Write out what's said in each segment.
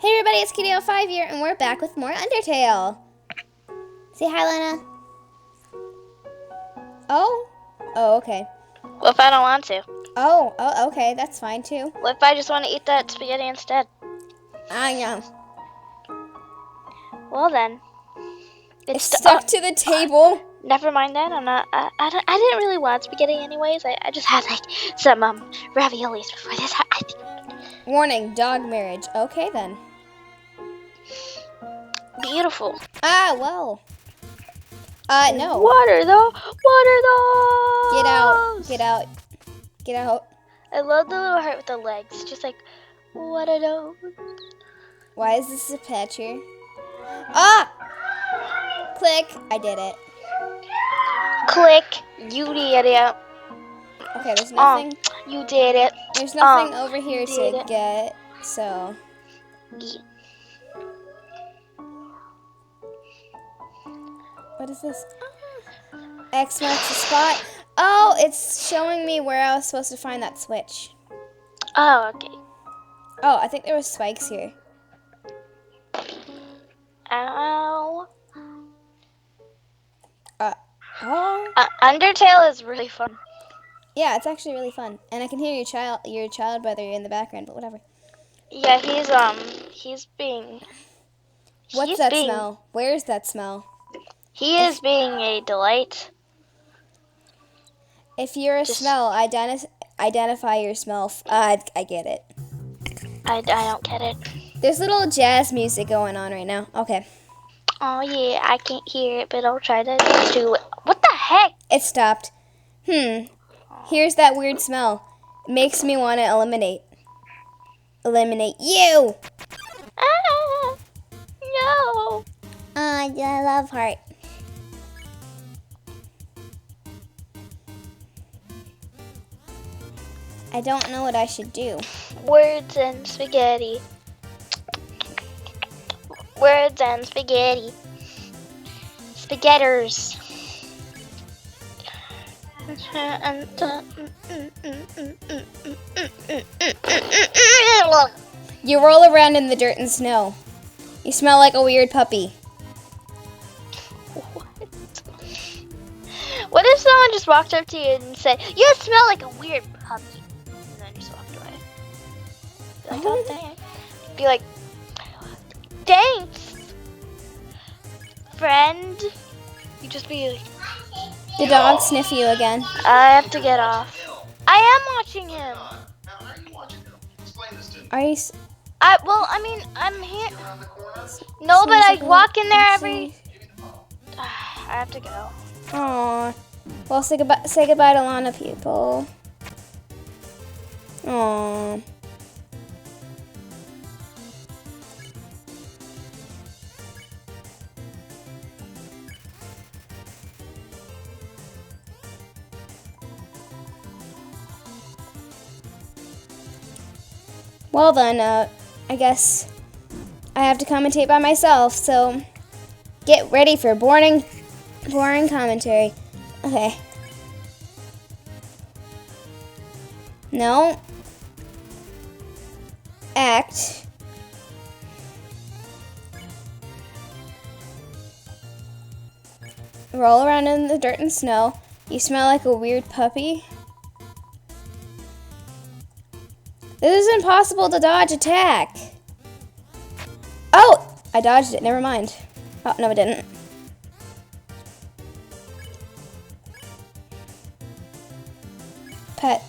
Hey everybody, it's pt.4 here, and we're back with more Undertale. Say hi, Lana. Oh, okay. What if I don't want to? Oh, okay, that's fine too. What if I just want to eat that spaghetti instead? Yeah. Well then. It's stuck to the table. Never mind that. I didn't really want spaghetti anyways. I just had like some raviolis before this. Warning, dog marriage. Okay then. Beautiful. Well. No. What are those? Get out. Get out. Get out. I love the little heart with the legs. Just like, what are those? Why is this a picture? Ah! Click. I did it. Click. You did it. Okay, there's nothing. You did it. There's nothing over here to get, so. What is this? X marks the spot. Oh, it's showing me where I was supposed to find that switch. Oh, okay. Oh, I think there was spikes here. Ow. Oh. Undertale is really fun. Yeah, it's actually really fun, and I can hear your child brother in the background, but whatever. Yeah, he's being. What's that smell? Where's that smell? He is being a delight. If you're a smell, identify your smell. I get it. I don't get it. There's little jazz music going on right now. Okay. Oh yeah, I can't hear it, but I'll try to do it. What the heck? It stopped. Here's that weird smell. It makes me want to eliminate you. Ah, no. I love heart. I don't know what I should do. Words and spaghetti. Words and spaghetti. Spaghetters. You roll around in the dirt and snow. You smell like a weird puppy. What if someone just walked up to you and said, "You smell like a weird puppy," and then just walked away? Be like, oh dang. Be like, thanks, friend. You just be like, The dog sniff you again. I have to get off. I am watching him. Are you? I'm here. No, but I walk in there every. I have to go. Aww. Well, say goodbye to Lana, people. Aww. Well then, I guess I have to commentate by myself, so get ready for boring commentary. Okay. No. Act. Roll around in the dirt and snow. You smell like a weird puppy. This is impossible to dodge attack. Oh! I dodged it. Never mind. Oh, no, I didn't. Pet.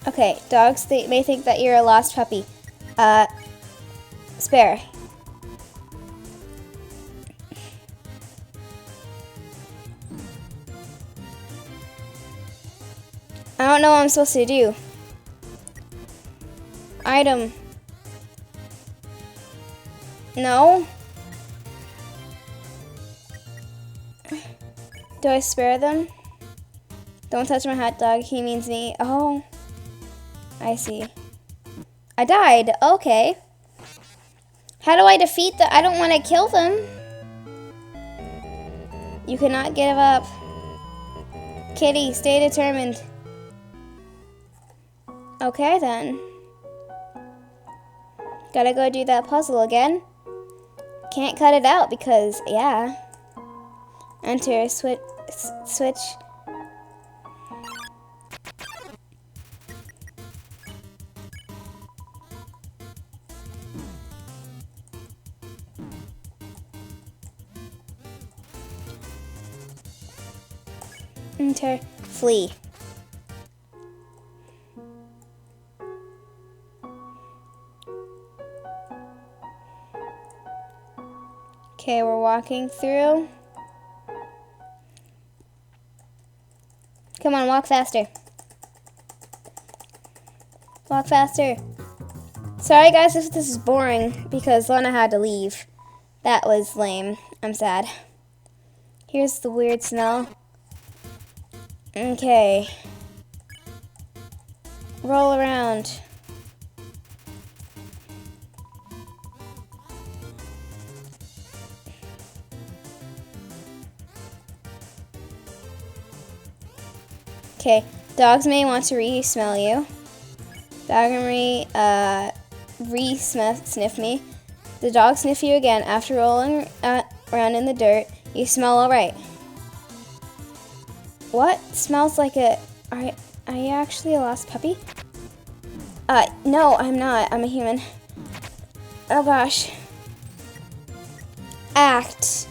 Okay, dogs, they may think that you're a lost puppy. Spare. I don't know what I'm supposed to do. Item. No? Do I spare them? Don't touch my hot dog, he means me. Oh. I see. I died. Okay. How do I defeat the... I don't want to kill them. You cannot give up. Kitty, stay determined. Okay then. Gotta go do that puzzle again. Can't cut it out because, yeah. Enter, switch. Enter, flee. Okay, we're walking through. Come on, walk faster. Walk faster. Sorry guys if this is boring because Lana had to leave. That was lame. I'm sad. Here's the weird smell. Okay. Roll around. Okay, dogs may want to re-smell you. Dog may re-sniff me. The dog sniff you again after rolling around in the dirt. You smell alright. What? Smells like a... Are you actually a lost puppy? No, I'm not. I'm a human. Oh gosh. Act.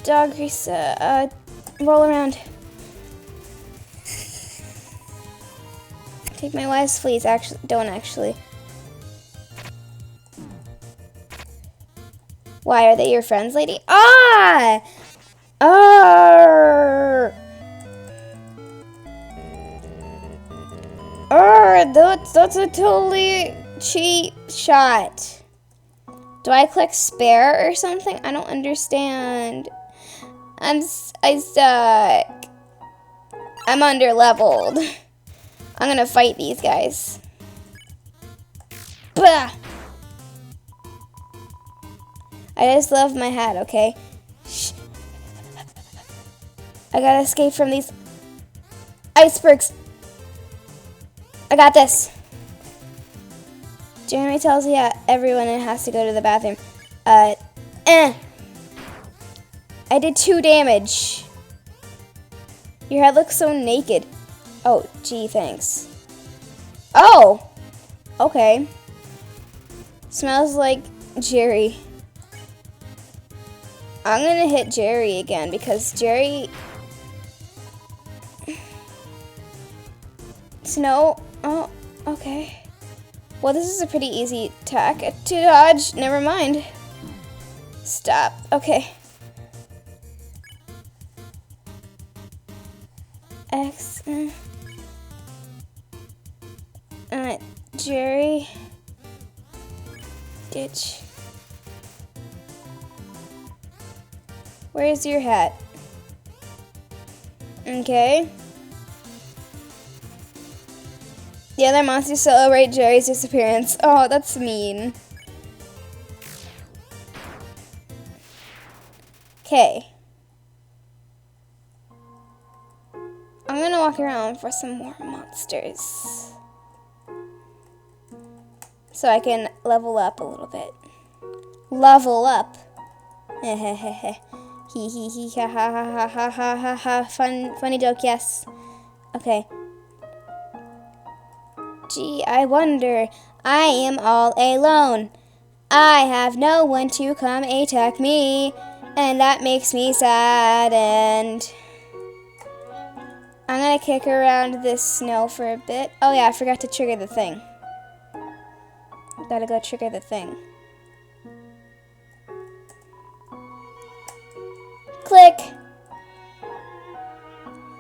Dog grease, roll around. Take my wives, please. Actually, don't actually. Why, are they your friends, lady? Ah! That's a totally cheap shot. Do I click spare or something? I don't understand. I suck. I'm under-leveled. I'm gonna fight these guys. Bah! I just love my hat, okay? Shh. I gotta escape from these icebergs. I got this. Jeremy tells everyone has to go to the bathroom. I did 2 damage. Your head looks so naked. Oh, gee, thanks. Oh! Okay. Smells like Jerry. I'm gonna hit Jerry again because Jerry... Snow? Oh, okay. Well, this is a pretty easy attack to dodge. Never mind. Stop. Okay. X. Jerry. Ditch. Where's your hat? Okay. The other monsters celebrate Jerry's disappearance. Oh, that's mean. Okay. I'm gonna walk around for some more monsters. So I can level up a little bit. Level up. Hehehehe. Hee hee hee ha ha ha ha ha ha ha. Funny joke, yes. Okay. Gee, I wonder. I am all alone. I have no one to come attack me, and that makes me sad. And I'm gonna kick around this snow for a bit. Oh yeah, I forgot to trigger the thing. Gotta go trigger the thing. Click.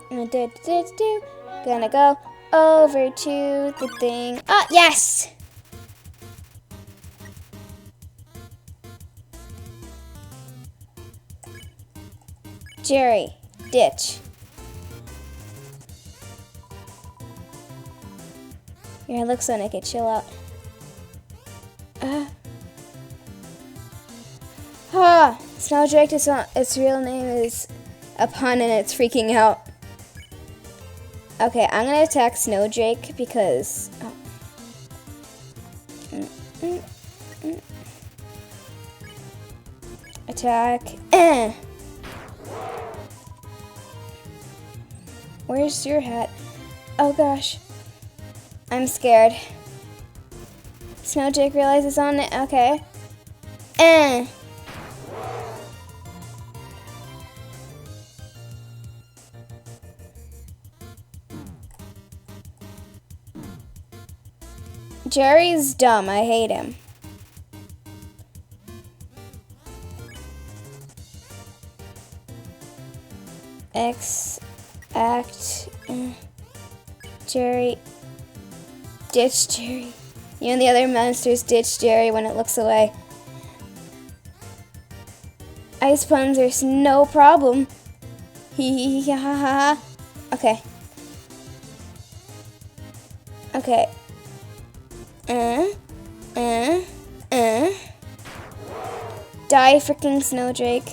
Gonna go over to the thing. Ah, yes! Jerry, ditch. Your hair looks so naked. Chill out. Snowdrake, its real name is a pun and it's freaking out. Okay, I'm gonna attack Snowdrake because... Attack. Where's your hat? Oh gosh. I'm scared. Snowdrake realizes on it. Okay. Jerry's dumb. I hate him. Act. Jerry. Ditch Jerry. You and the other monsters ditch Jerry when it looks away. Ice puns are no problem. Hee hee ha ha ha. Okay. Okay. Die, freaking Snowdrake.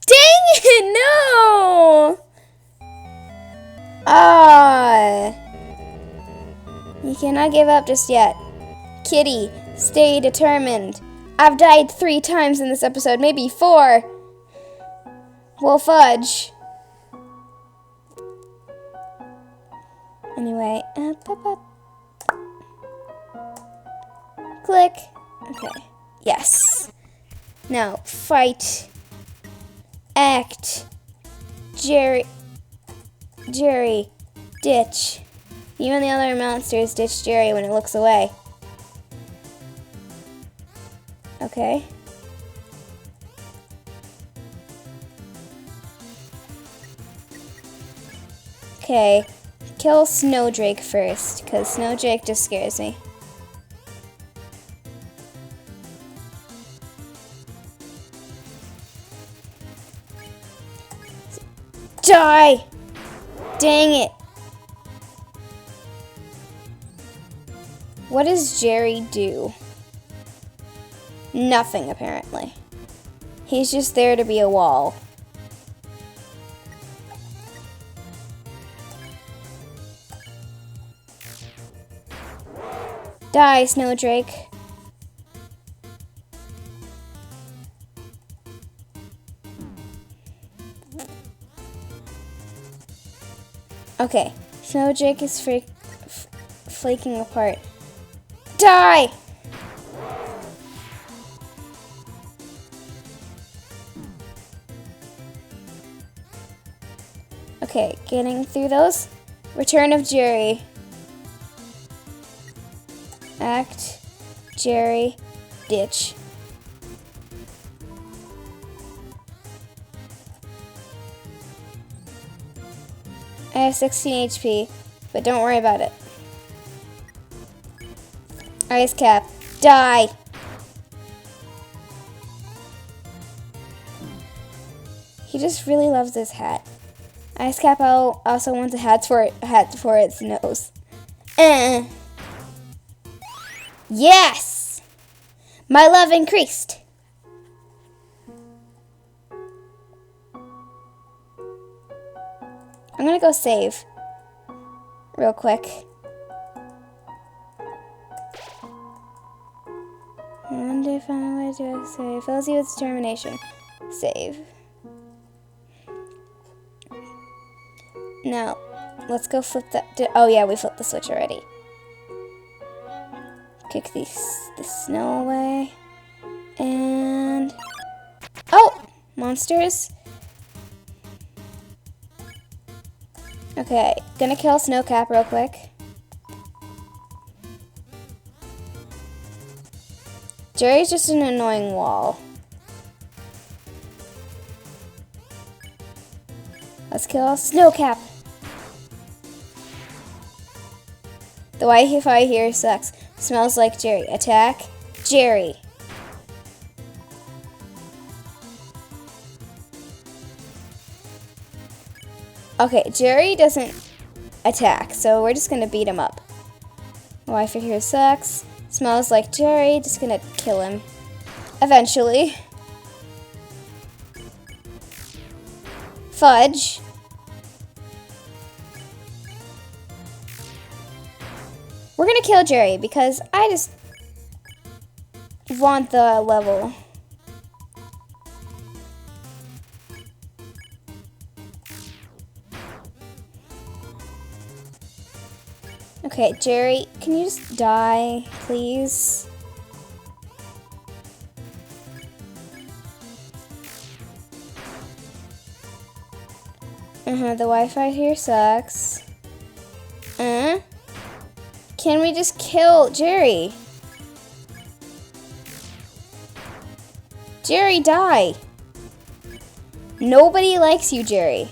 Dang it, no! You cannot give up just yet. Kitty, stay determined. I've died 3 times in this episode, maybe 4. Well, fudge. Anyway, up. Click. Okay. Yes. Now, fight. Act. Jerry. Ditch. You and the other monsters ditch Jerry when it looks away. Okay. Okay. Kill Snowdrake first, because Snowdrake just scares me. Die! Dang it! What does Jerry do? Nothing, apparently. He's just there to be a wall. Die, Snowdrake. Okay, Snowdrake is flaking apart. Die! Okay, getting through those. Return of Jerry. Act, Jerry, ditch. I have 16 HP, but don't worry about it. Ice Cap, die! He just really loves this hat. Ice Cap also wants a hat for its nose. Yes! My love increased. I'm gonna go save real quick. One day find a way to save. Fills you with determination. Save. Now, let's go flip that. Oh yeah, we flipped the switch already. Kick the snow away. And... oh! Monsters. Okay, gonna kill Snowcap real quick. Jerry's just an annoying wall. Let's kill Snowcap. The Wi-Fi here sucks. Smells like Jerry. Attack Jerry. Okay, Jerry doesn't attack, so we're just gonna beat him up. The Wi-Fi here sucks. Smells like Jerry. Just gonna kill him. Eventually. Fudge. We're gonna kill Jerry because I just want the level. Okay, Jerry, can you just die, please? The Wi-Fi here sucks. Can we just kill Jerry? Jerry, die. Nobody likes you, Jerry.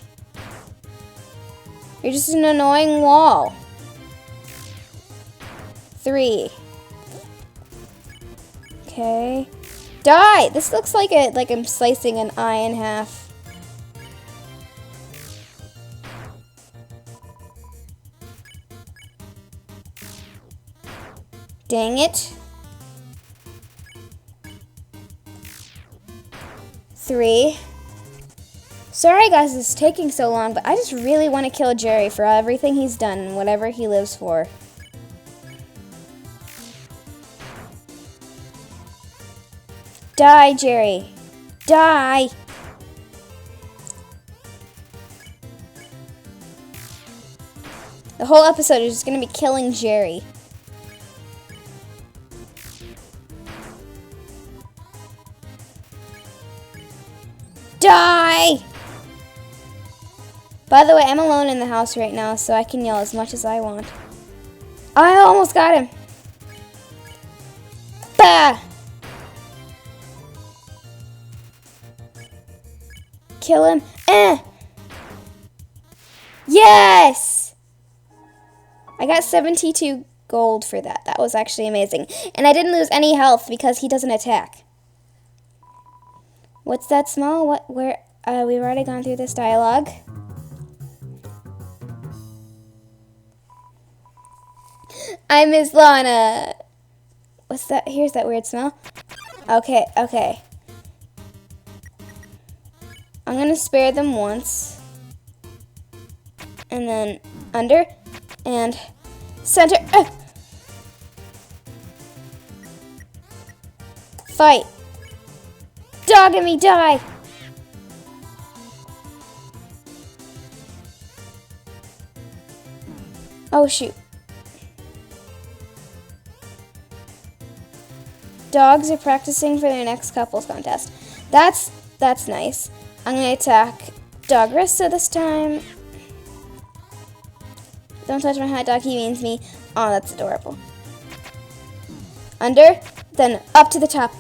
You're just an annoying wall. 3. Okay. Die! This looks like I'm slicing an eye in half. Dang it. 3. Sorry guys, it's taking so long, but I just really want to kill Jerry for everything he's done and whatever he lives for. Die, Jerry. Die! The whole episode is just going to be killing Jerry. Die! By the way, I'm alone in the house right now, so I can yell as much as I want. I almost got him. Bah! Kill him. Yes! I got 72 gold for that. That was actually amazing. And I didn't lose any health because he doesn't attack. What's that smell? Where? We've already gone through this dialogue. I miss Lana. What's that? Here's that weird smell. Okay. I'm gonna spare them once. And then under and center. Fight. Dog and me, die. Oh shoot. Dogs are practicing for their next couples contest. That's nice. I'm gonna attack Dogressa this time. Don't touch my hot dog, he means me. Oh, that's adorable. Under, then up to the top.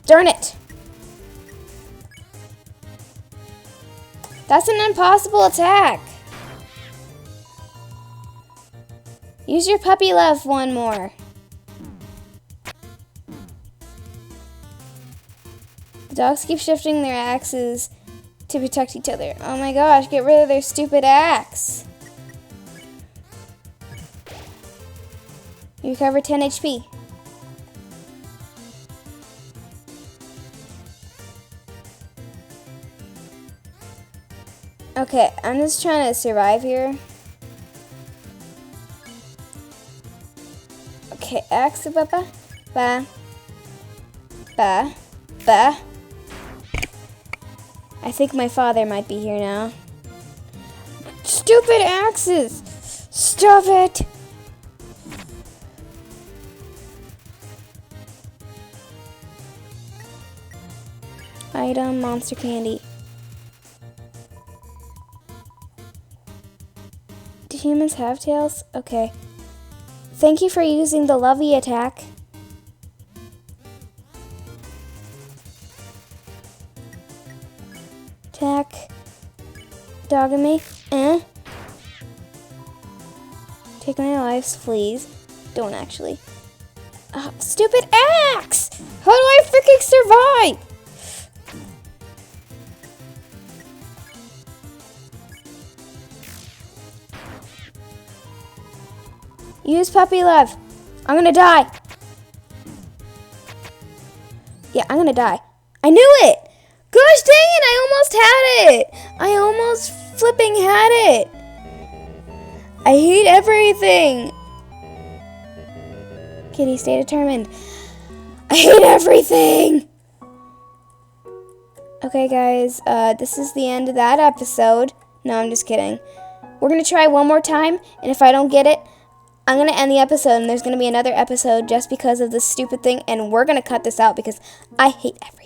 Darn it. That's an impossible attack. Use your puppy love one more. The dogs keep shifting their axes to protect each other. Oh my gosh, get rid of their stupid axe. You recover 10 HP. Okay, I'm just trying to survive here. Okay, axe ba. I think my father might be here now. Stupid axes! Stop it! Item, monster candy. Do humans have tails? Okay. Thank you for using the lovey attack. Attack. Dog and me. Take my lives, please. Don't actually. Stupid axe! How do I freaking survive? Use puppy love. I'm gonna die. Yeah, I'm gonna die. I knew it! Gosh dang it, I almost had it! I almost flipping had it! I hate everything! Kitty, stay determined. I hate everything! Okay, guys, this is the end of that episode. No, I'm just kidding. We're gonna try one more time, and if I don't get it, I'm gonna end the episode, and there's gonna be another episode just because of this stupid thing, and we're gonna cut this out because I hate everything.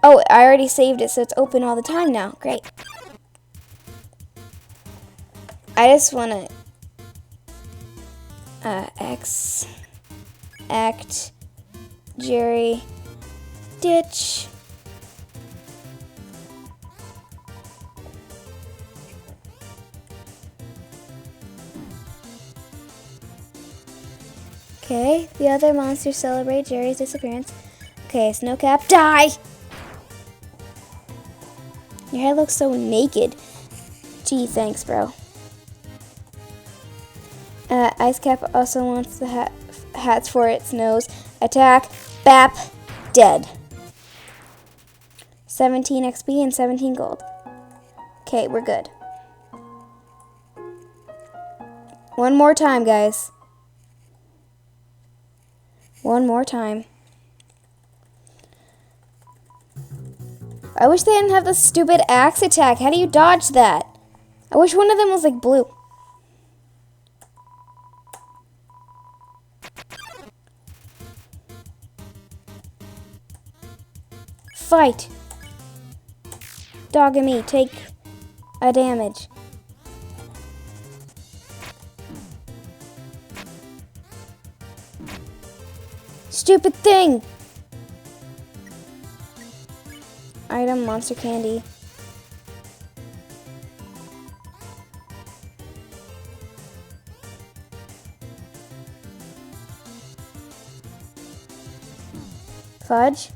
Oh, I already saved it, so it's open all the time now. Great. I just wanna act Jerry ditch. Okay, the other monsters celebrate Jerry's disappearance. Okay, Snowcap, die! Your hair looks so naked. Gee, thanks, bro. Icecap also wants the hats for its nose. Attack, bap, dead. 17 XP and 17 gold. Okay, we're good. One more time, guys. One more time. I wish they didn't have the stupid axe attack. How do you dodge that? I wish one of them was like blue. Fight. Dog and me, take a damage. Stupid thing. Item, monster candy. Fudge.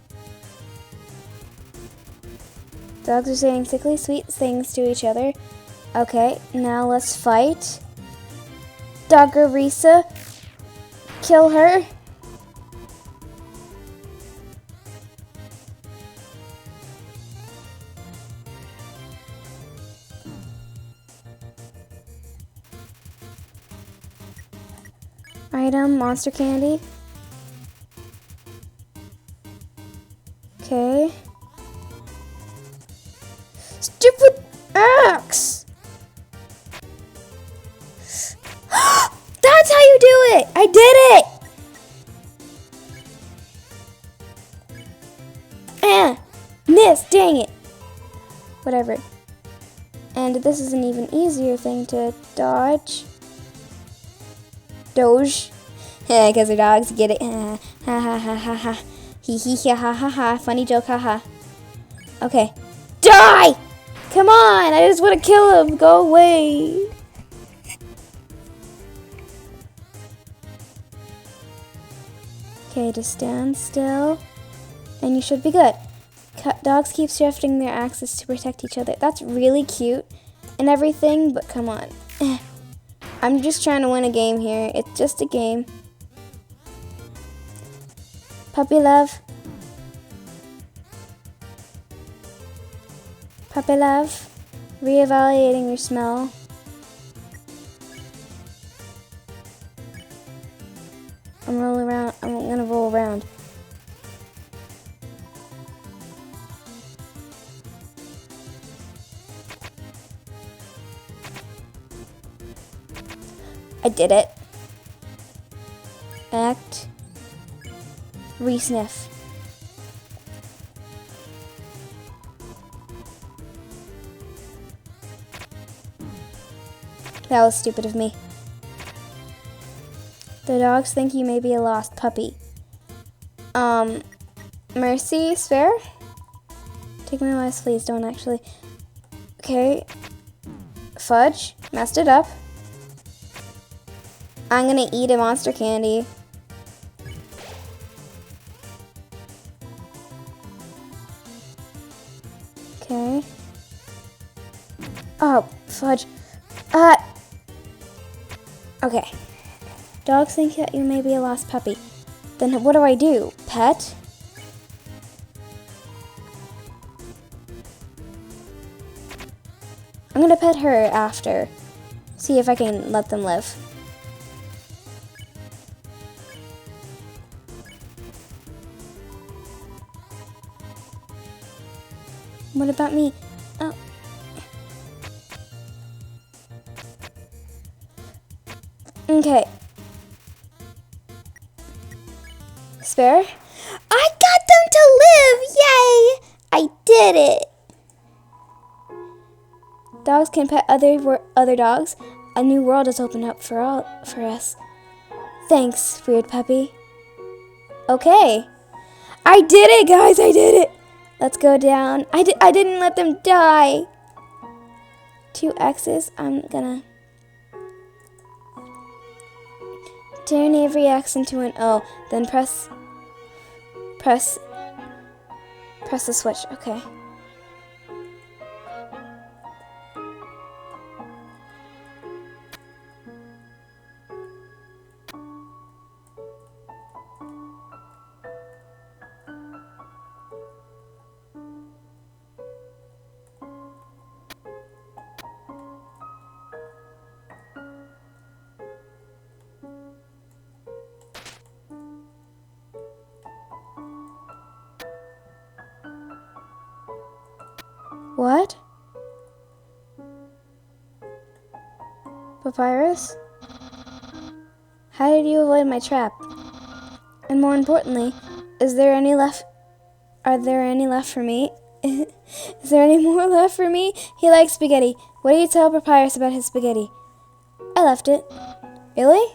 Dogs are saying sickly sweet things to each other. Okay, now let's fight. Doggerisa. Kill her. Item, monster candy. Okay. Stupid axe! That's how you do it! I did it! Miss, dang it. Whatever. And this is an even easier thing to dodge. Doge. Yeah, because they're dogs, get it. Ha ha ha ha ha. Hee hee ha ha ha. Funny joke, ha ha. Okay. Die! Come on! I just want to kill him. Go away. Okay, just stand still. And you should be good. Dogs keep shifting their axes to protect each other. That's really cute and everything, but come on. I'm just trying to win a game here. It's just a game. Puppy love. Puppy love. Reevaluating your smell. I'm gonna roll around. I did it. Act. Re-sniff. That was stupid of me. The dogs think you may be a lost puppy. Mercy, spare? Take my advice, please. Don't actually. Okay. Fudge. Messed it up. I'm gonna eat a monster candy. Okay. Oh, fudge. Okay. Dogs think that you may be a lost puppy. Then what do I do? Pet? I'm gonna pet her after. See if I can let them live. What about me? Oh. Okay. Spare? I got them to live! Yay! I did it! Dogs can pet other dogs. A new world has opened up for us. Thanks, weird puppy. Okay. I did it, guys! I did it! Let's go down. I didn't let them die. 2 X's. I'm gonna turn every X into an O. Then press the switch. Okay. What? Papyrus? How did you avoid my trap? And more importantly, are there any left for me? Is there any more left for me? He likes spaghetti. What do you tell Papyrus about his spaghetti? I left it. Really?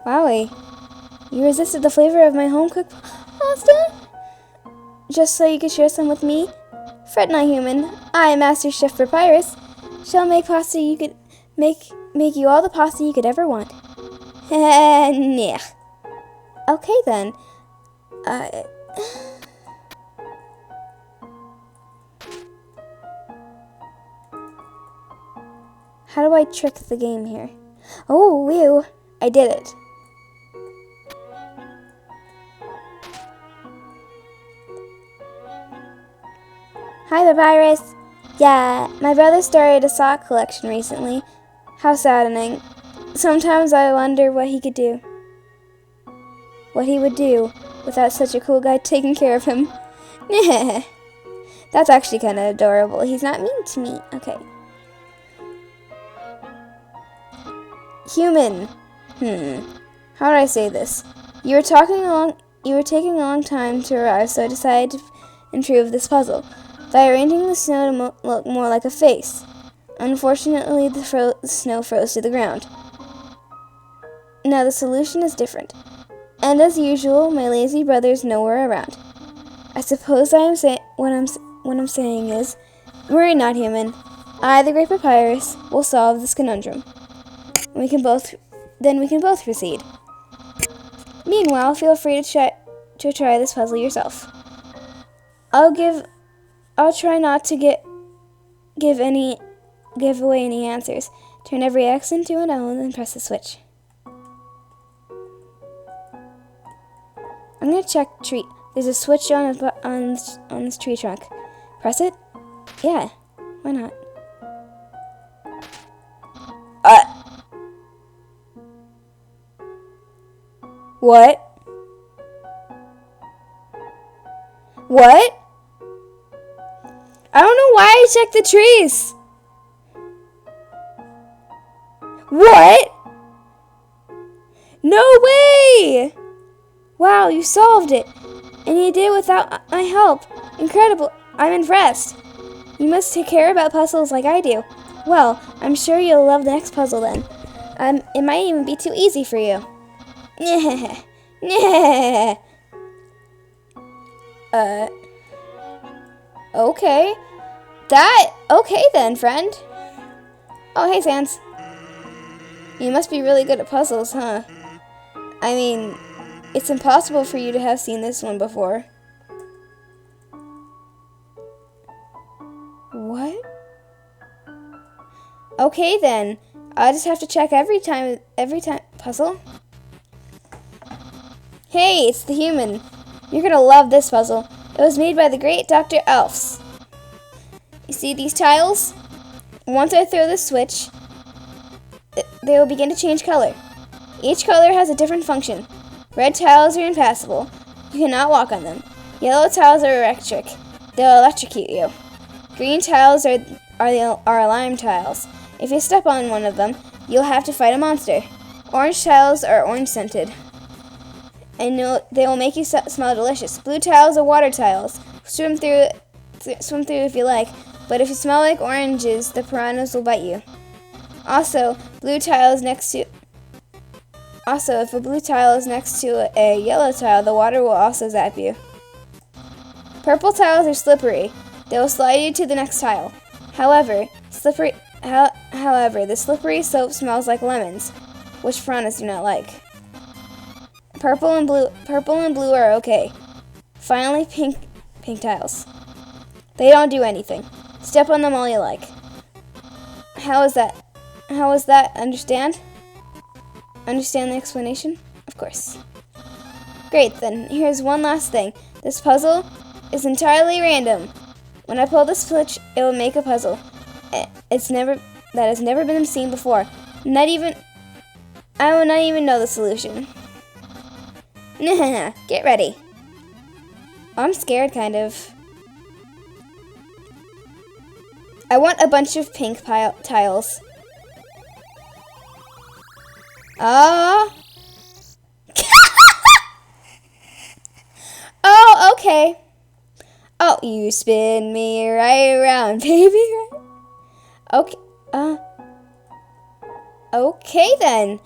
Wowie. You resisted the flavor of my home-cooked pasta? Just so you could share some with me? Fret not, human. I, Master Chef Papyrus, shall make pasta you could make you all the pasta you could ever want. Nah. Okay then. How do I trick the game here? Oh, whew. I did it. Hi, Papyrus. Yeah, my brother started a sock collection recently. How saddening. Sometimes I wonder what he would do without such a cool guy taking care of him. That's actually kind of adorable. He's not mean to me. Okay. Human. How do I say this? You were taking a long time to arrive, so I decided to improve this puzzle by arranging the snow to look more like a face. Unfortunately, the snow froze to the ground. Now the solution is different. And as usual, my lazy brother's nowhere around. I suppose what I'm saying is, worry not, human. I, the great Papyrus, will solve this conundrum. We can both proceed. Meanwhile, feel free to try this puzzle yourself. I'll try not to give away any answers. Turn every X into an O and then press the switch. I'm gonna check tree. There's a switch on this tree trunk. Press it? Yeah. Why not? What? What? I don't know why I checked the trees. What? No way! Wow, you solved it. And you did it without my help. Incredible. I'm impressed. You must take care about puzzles like I do. Well, I'm sure you'll love the next puzzle then. It might even be too easy for you. Okay. Okay then, friend. Oh, hey, Sans. You must be really good at puzzles, huh? I mean, it's impossible for you to have seen this one before. What? Okay then. I'll just have to check every time puzzle. Hey, it's the human. You're gonna love this puzzle. It was made by the great Dr. Elfs. You see these tiles? Once I throw this switch, they will begin to change color. Each color has a different function. Red tiles are impassable. You cannot walk on them. Yellow tiles are electric. They'll electrocute you. Green tiles are alarm tiles. If you step on one of them, you'll have to fight a monster. Orange tiles are orange scented, and they will make you smell delicious. Blue tiles are water tiles. Swim through if you like, but if you smell like oranges, the piranhas will bite you. Also, if a blue tile is next to a yellow tile, the water will also zap you. Purple tiles are slippery. They will slide you to the next tile. However, the slippery soap smells like lemons, which piranhas do not like. Purple and blue are okay. Finally, pink tiles. They don't do anything. Step on them all you like. How is that? Understand? Understand the explanation? Of course. Great, then here's one last thing. This puzzle is entirely random. When I pull this switch, it will make a puzzle. That has never been seen before. I will not even know the solution. Get ready. I'm scared, kind of. I want a bunch of pink tiles. Oh, okay. Oh, you spin me right around, baby. Okay. Okay then.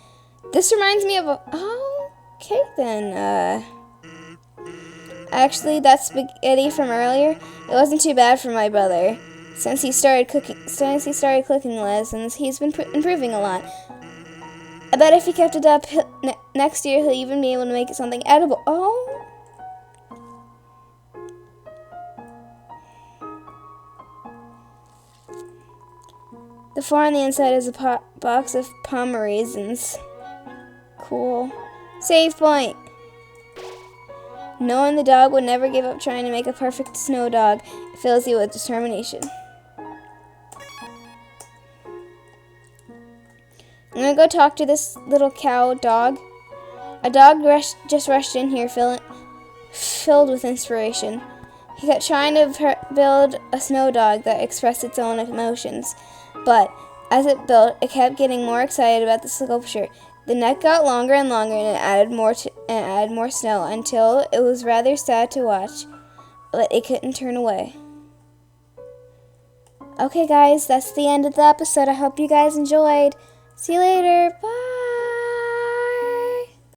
This reminds me of okay then. Actually, that spaghetti from earlier, it wasn't too bad for my brother. Since he started cooking lessons, he's been improving a lot. I bet if he kept it up, next year he'll even be able to make it something edible. Oh. The 4 on the inside is a box of palm raisins. Cool. Save point. Knowing the dog would never give up trying to make a perfect snow dog, it fills you with determination. I'm gonna go talk to this little cow dog. A dog just rushed in here filled with inspiration. He kept trying to build a snow dog that expressed its own emotions. But as it built, it kept getting more excited about the sculpture. The neck got longer and longer, and it added more snow until it was rather sad to watch, but it couldn't turn away. Okay, guys, that's the end of the episode. I hope you guys enjoyed. See you later. Bye.